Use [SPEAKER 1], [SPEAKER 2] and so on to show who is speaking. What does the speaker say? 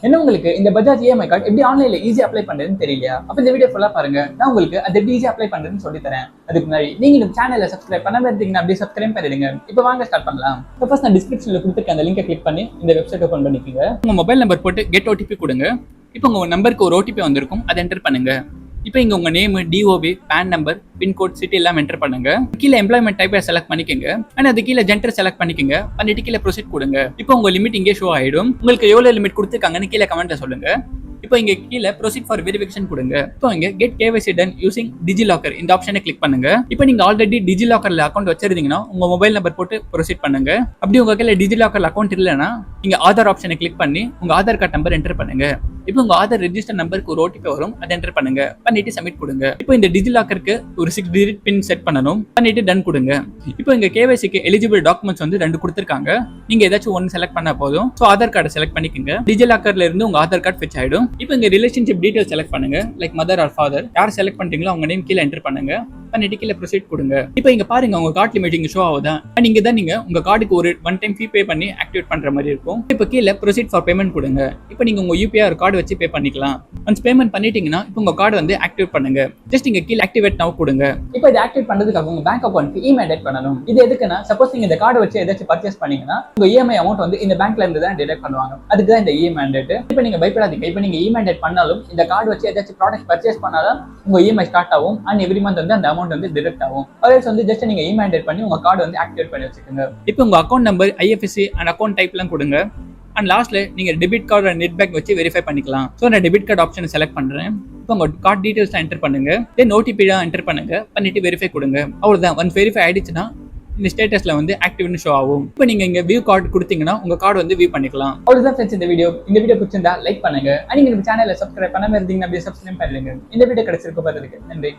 [SPEAKER 1] என்ன உங்களுக்கு இந்த பஜாஜ் இஎம்ஐ கார்டு எப்படி ஆன்லைன்ல ஈஸியா அப்ளை பண்றதுன்னு தெரியலையா? அப்ப இந்த வீடியோ ஃபுல்லா பாருங்க. நான் உங்களுக்கு அது எப்படி ஈஸியா அப்ளை பண்றதுன்னு சொல்லி தரேன். அதுக்கு முன்னாடி நீங்க இந்த சேனலை சப்ஸ்கிரைப் பண்ணாம இருந்தீங்கன்னா அப்படியே சப்ஸ்கிரைப் பண்ணிடுங்க. இப்போ வாங்க ஸ்டார்ட் பண்ணலாம். ஃபர்ஸ்ட் நான் டிஸ்கிரிப்ஷன்ல கொடுத்துருக்க அந்த லிங்கை கிளிக் பண்ணி இந்த வெப்சைட் ஓபன் பண்ணிக்கோங்க. உங்க மொபைல் நம்பர் போட்டு கெட் ஓடிபி கொடுங்க. இப்போ உங்க நம்பருக்கு ஒரு ஓடிபி வந்திருக்கும், அதை என்டர் பண்ணுங்க. இப்போ இங்க உங்க name, DOB, PAN number, pincode, city எல்லாம் என்டர் பண்ணுங்க. கீழே எம்ப்ளாய்மெண்ட் டைப்பை செலக்ட் பண்ணிக்கங்க. அண்ட் அது கீழே ஜெண்டர் செலக்ட் பண்ணிக்கங்க. பண்ணிட்டு கீழே ப்ரொசீட் கொடுங்க. இப்போ உங்க லிமிட் இங்கே ஷோ ஆயிடும். உங்களுக்கு எவ்வளவு லிமிட் கொடுத்துருக்காங்கன்னு கீழே கமெண்ட்ல சொல்லுங்க. இப்போ இங்க கீழே ப்ரொசீட் ஃபார் வெரிஃபிகேஷன் கொடுங்க. இப்போ இங்க get KYC done using DigiLocker இந்த ஆப்ஷனை கிளிக் பண்ணுங்க. இப்போ நீங்க ஆல்ரெடி டிஜிலாக்கர்ல அக்கௌண்ட் வச்சிருந்தீங்கன்னா உங்க மொபைல் நம்பர் போட்டு ப்ரொசீட் பண்ணுங்க. அப்படி உங்க கையில டிஜிலாக்கர்ல அக்கௌண்ட் இல்லைன்னா நீங்க ஆதார் ஆப்ஷனை கிளிக் பண்ணி உங்க ஆதார் கார்டு நம்பர் என்டர் பண்ணுங்க. இப்போ உங்க ஆதார் ரெஜிஸ்டர் நம்பருக்கு ஒரு ஓடிபி வரும், அதை என்டர் பண்ணுங்க. பண்ணிட்டு சப்மிட் கொடுங்க. இப்போ இந்த டிஜிலாக்கருக்கு ஒரு 6 டிஜிட் பின் செட் பண்ணணும். பண்ணிட்டு டன் கொடுங்க. இப்போ இங்க கேவைசிக்கு எலிஜிபிள் டாக்குமெண்ட்ஸ் வந்து 2 கொடுத்துருக்காங்க. நீங்க ஏதாச்சும் ஒன்னு செலக்ட் பண்ணா போதும். ஸோ ஆதார் கார்டை செலக்ட் பண்ணிக்கோங்க. டிஜிலாக்கர்ல இருந்து உங்க ஆதார் கார்டு ஃபெச் ஆயிடும். இப்போ இங்க ரிலேஷன்ஷிப் டீடைல்ஸ் செலக்ட் பண்ணுங்க. Like mother or father. யார் செலக்ட் பண்றீங்களோ அவங்க நேம் கீழே என்டர் பண்ணுங்க. பண்ணிட்டு கீழே ப்ரொசீட் கொடுங்க. இப்போ இங்க பாருங்க உங்க கார்டு லிமிட் இங்க ஷோ ஆகுதா? நீங்க தான் நீங்க உங்க கார்டுக்கு ஒரு ஒன் டைம் ஃபீ பே பண்ணி ஆக்டிவேட் பண்ற மாதிரி இருக்கும். இப்போ கீழே ப்ரொசீட் ஃபார் பேமெண்ட் கொடுங்க. இப்போ நீங்க உங்க யூபிஐ கார்டு வச்சு பே பண்ணிக்கலாம். ஒன்ஸ் பேமெண்ட் பண்ணிட்டீங்கன்னா இப்போ உங்க கார்டு வந்து ஆக்டிவேட் பண்ணுங்க. ஜஸ்ட் இங்க கீழே ஆக்டிவேட் நவ் கொடுங்க. இப்போ இதை ஆக்டிவேட் பண்றதுக்காக உங்க பேங்க் அக்கௌண்ட்க்கு இமெயில் பண்ணணும். இது எதுக்குன்னா சப்போஸ் நீங்க இந்த கார்டு வச்சு ஏதாச்சும் பர்ச்சேஸ் பண்ணீங்கன்னா உங்க இஎம்ஐ அமௌண்ட் வந்து இந்த பேங்க்ல இருந்து தான் டிடக்ட் பண்ணுவாங்க. அதுக்கு தான் இந்த இமெயில். இப்போ நீங்க பயப்படாதீங்க. இப்போ நீங்க இமெயில் பண்ணாலும் இந்த கார்டு வச்சு ஏதாச்சும் ப்ராடக்ட் பர்ச்சேஸ் பண்ணாலும் உங்க இஎம்ஐ ஸ்டார்ட் ஆகும். அண்ட் எவ்ரி மந்த் வந்து அந்த அமௌண்ட் வந்து டிடக்ட் ஆகும். அதேஸ் வந்து ஜஸ்ட் நீங்க இமெயில் பண்ணி உங்க கார்டு வந்து ஆக்டிவேட் பண்ணி வச்சுக்கோங்க. இப்போ உங்க account number, IFSC and account type எல்லாம் கொடுங்க. அண்ட் லாஸ்ட்ல நீங்க டெபிட் கார்டு நெட் பேங்க் வச்சு வெரிஃபை பண்ணிக்கலாம். ஸோ நான் டெபிட் கார்டு ஆப்ஷனை செலக்ட் பண்றேன். இப்போ உங்க கார்டு டீடைல்ஸ் என்டர் பண்ணுங்க. தென் ஓடிபி என்டர் பண்ணுங்க. பண்ணிட்டு வெரிஃபை கொடுங்க. அவ்வளவுதான். ஒன்ஸ் வெரிஃபை ஆயிடுச்சுன்னா இந்த ஸ்டேட்டஸ்ல வந்து ஆக்டிவ்னு ஷோ ஆகும். இப்போ நீங்க இங்க வியூ கார்டு கொடுத்தீங்கன்னா உங்க கார்டு வந்து வியூ பண்ணிக்கலாம். அவ்வளவுதான் ஃப்ரெண்ட்ஸ் இந்த வீடியோ பிடிச்சிருந்தா லைக் பண்ணுங்க. அண்ட் நீங்க நம்ம சேனலை சப்ஸ்கிரைப் பண்ணாம இருந்தீங்கன்னா அப்படியே சப்ஸ்கிரைப் பண்ணிடுங்க. இந்த வீடியோ கிடைச்சிருக்க பார்த்ததுக்கு நன்றி.